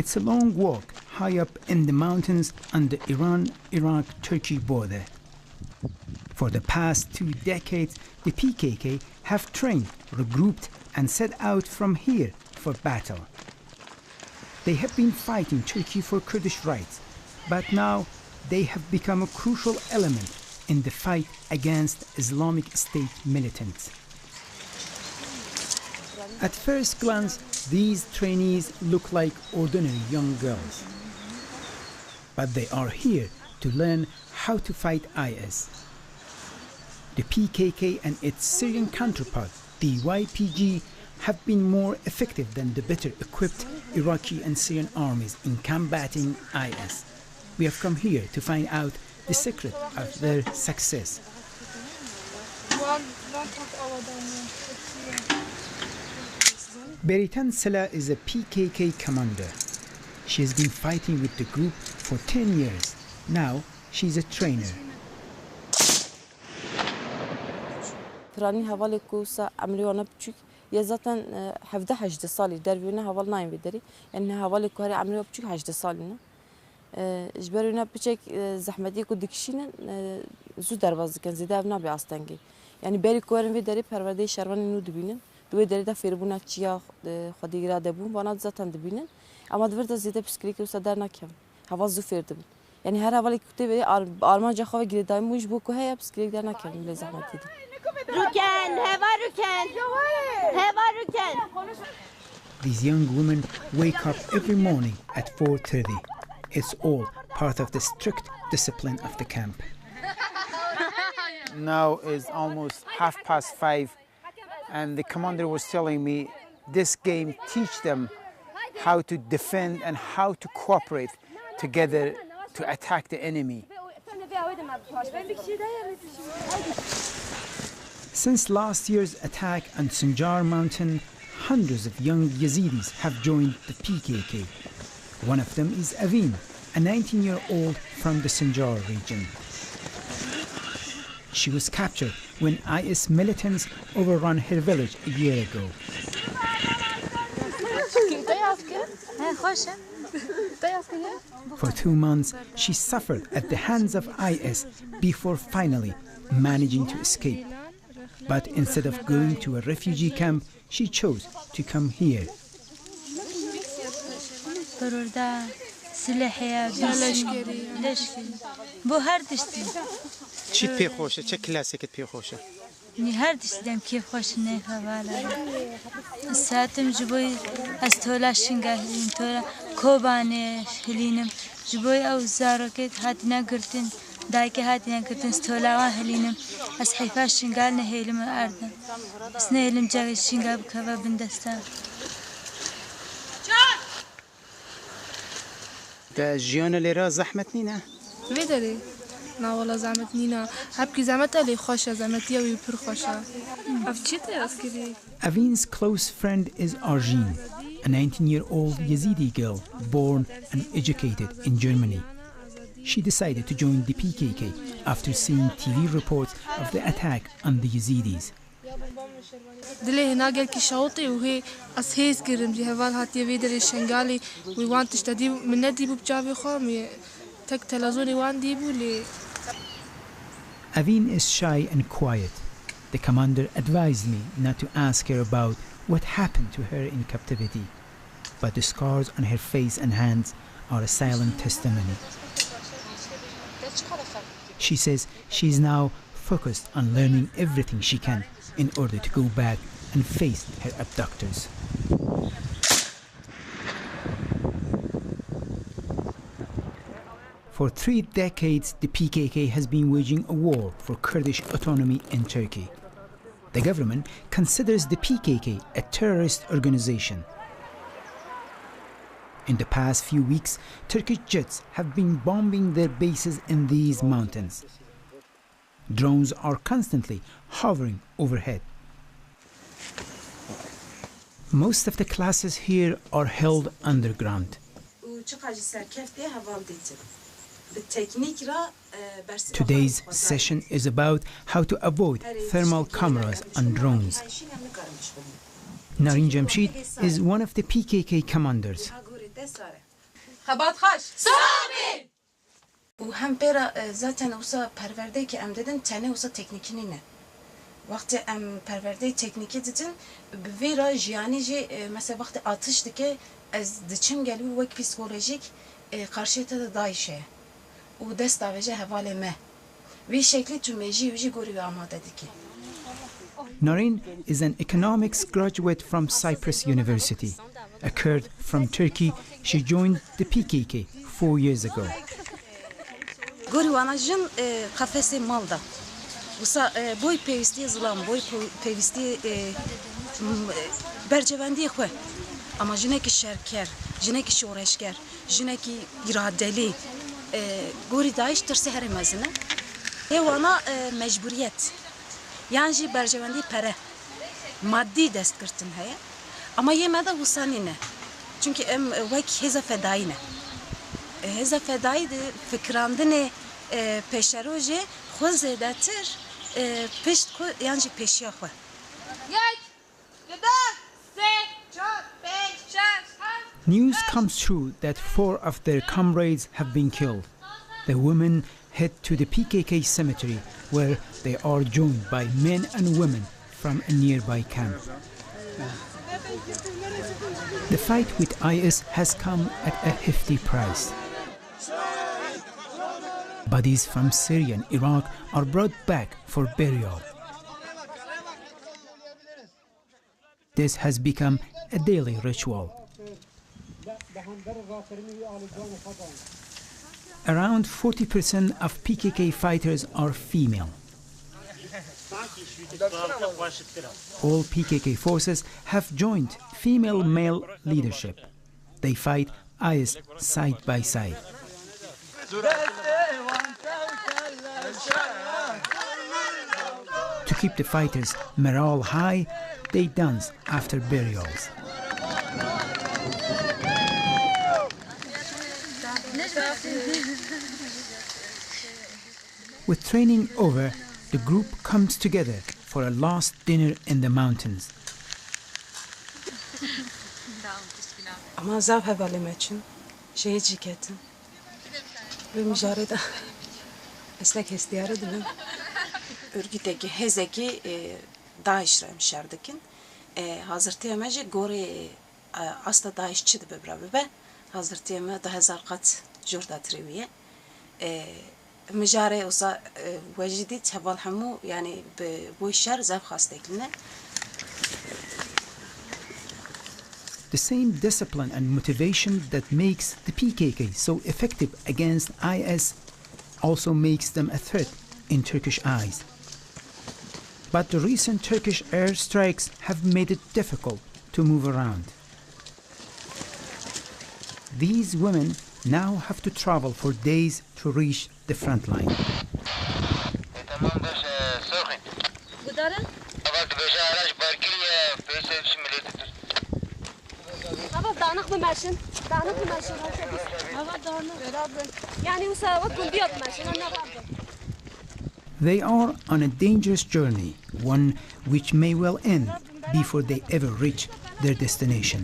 It's a long walk high up in the mountains on the Iran-Iraq-Turkey border. For the past 2 decades, the PKK have trained, regrouped, and set out from here for battle. They have been fighting Turkey for Kurdish rights, but now they have become a crucial element in the fight against Islamic State militants. At first glance, these trainees look like ordinary young girls. But they are here to learn how to fight IS. The PKK and its Syrian counterpart, the YPG, have been more effective than the better equipped Iraqi and Syrian armies in combating IS. We have come here to find out the secret of their success. Beritan Sela is a PKK commander. She has been fighting with the group for 10 years. Now she's a trainer. یا ذاتن 17-18 سالی دروینا حوال نایم بدری یعنی حوالی کاری عملی بچوک 18 سالی نه جبرینا بچک زحمتی کو دکشین زو دروازه کن زیاد نبی آستانگی یعنی بری کارن بدری پرورده شهروان نو دبینن دوی دری دا فیربونا چیا خودی را دبون بانات ذاتن دبینن اما دورت زیاد پسکریک و صدر نکیم حوال زو فیردم یعنی هر حوالی کتی بری آرمان جاخوی گری دایم موج بو که هی پسکریک در نکیم لی زحمتی دی These young women wake up every morning at 4:30. It's all part of the strict discipline of the camp. Now is almost 5:30, and the commander was telling me this game teach them how to defend and how to cooperate together to attack the enemy. Since last year's attack on Sinjar mountain, hundreds of young Yazidis have joined the PKK. One of them is Avin, a 19-year-old from the Sinjar region. She was captured when IS militants overran her village a year ago. For 2 months, she suffered at the hands of IS before finally managing to escape. But instead of going to a refugee camp, she chose to come here. دایکی هاتی نکردن استولاوان هلینم از حیفاش شنگال نهیلم آردم از نهیلم جای شنگال بکوا بندستم. ده جیان لیرا زحمت نینه؟ ویداری، نه والا زحمت نینه. هب کی زحمت علی خوشه زحمتی وی پر خوشه. افچیته اسکری. Avin's close friend is Arjin, a 19-year-old Yazidi girl born and educated in Germany. She decided to join the PKK after seeing TV reports of the attack on the Yazidis. دلی هنا گل کی شوطی و هی از هیز کردم جی هوال هاتی ویدری شنگالی وی وانتش تدی من ندی ببجابی خامی تک تلازونی وان دی بولی. Avin is shy and quiet. The commander advised me not to ask her about what happened to her in captivity, but the scars on her face and hands are a silent testimony. She says she is now focused on learning everything she can in order to go back and face her abductors. For 3 decades, the PKK has been waging a war for Kurdish autonomy in Turkey. The government considers the PKK a terrorist organization. In the past few weeks, Turkish jets have been bombing their bases in these mountains. Drones are constantly hovering overhead. Most of the classes here are held underground. Today's session is about how to avoid thermal cameras on drones. Narin Jamshid is one of the PKK commanders. خبات خاش سامي وهم بيرا zaten olsa perverde ki em dedin tane olsa teknikini ne? Vakti em perverde tekniki dedin vera jiyanici mesela vakti atıştı ki az diçim geliyor vek psikolojik karşıyta da daişe. O destavece havale me. Ve şekli tümeji uji görüyor ama dedi ki. Narin is an economics graduate from Cyprus University. A Kurd from Turkey, she joined the PKK 4 years ago. Görüyor anacın kafesi malda. Usa boy pevisti zılan, boy pevisti bercevendi xwe. Ama jineki şerker, jineki şoreşker, jineki iradeli. Gori daş tırsı heremezine. Evana mecburiyet. Yani bercevendi pere. Maddi destkirtin heye. Ama yemede husanine. Çünkü em vek heza fedayine. Heza fedayı de fikrandine peşeroje xwe zêdetir pişt xwe yani peşiya xwe. News comes through that 4 of their comrades have been killed. The women head to the PKK cemetery where they are joined by men and women from a nearby camp. The fight with IS has come at a hefty price. Bodies from Syria and Iraq are brought back for burial. This has become a daily ritual. Around 40% of PKK fighters are female. All PKK forces have joined female-male leadership. They fight IS side by side. To keep the fighters' morale high, they dance after burials. With training over, the group comes together for a last dinner in the mountains. Ama zav hevalim için şehit ciketim. Ve müjarede eslek hestiyarı dilim. Örgüteki hezeki Daiş'le mişardıkin. Hazır tiyemeci gori asla Daişçi de bebrabi be. Hazır tiyeme da hezar kat jorda triviye. مجاري وصا وجدت هبال حمو يعني بوشر زاف خاصتكلنا. The same discipline and motivation that makes the PKK so effective against IS also makes them a threat in Turkish eyes. But the recent Turkish airstrikes have made it difficult to move around. These women now have to travel for days to reach the front line. They are on a dangerous journey, one which may well end before they ever reach their destination.